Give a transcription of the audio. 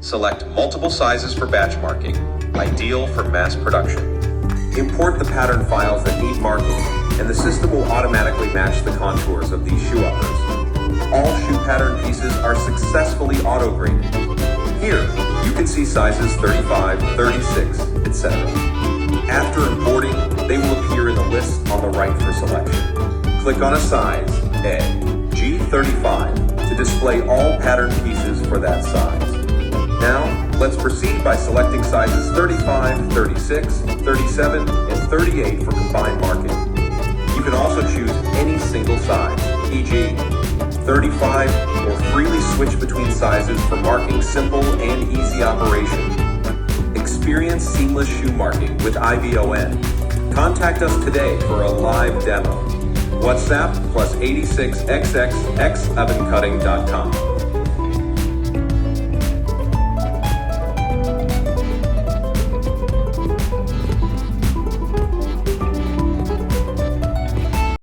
Select multiple sizes for batch marking, ideal for mass production. Import the pattern files that need marking, and the system will automatically match the contours of these shoe uppers. All shoe pattern pieces are successfully auto-graded. Here, you can see sizes 35, 36, etc. After importing, they will appear in the list on the right for selection. Click on a size, A, G35, to display all pattern pieces for that size. Now, let's proceed by selecting sizes 35, 36, 37, and 38 for combined marking. You can also choose any single size, e.g., 35, or freely switch between sizes for marking simple and easy operation. Experience seamless shoe marking with IVON. Contact us today for a live demo. WhatsApp +86xxxovencutting.com.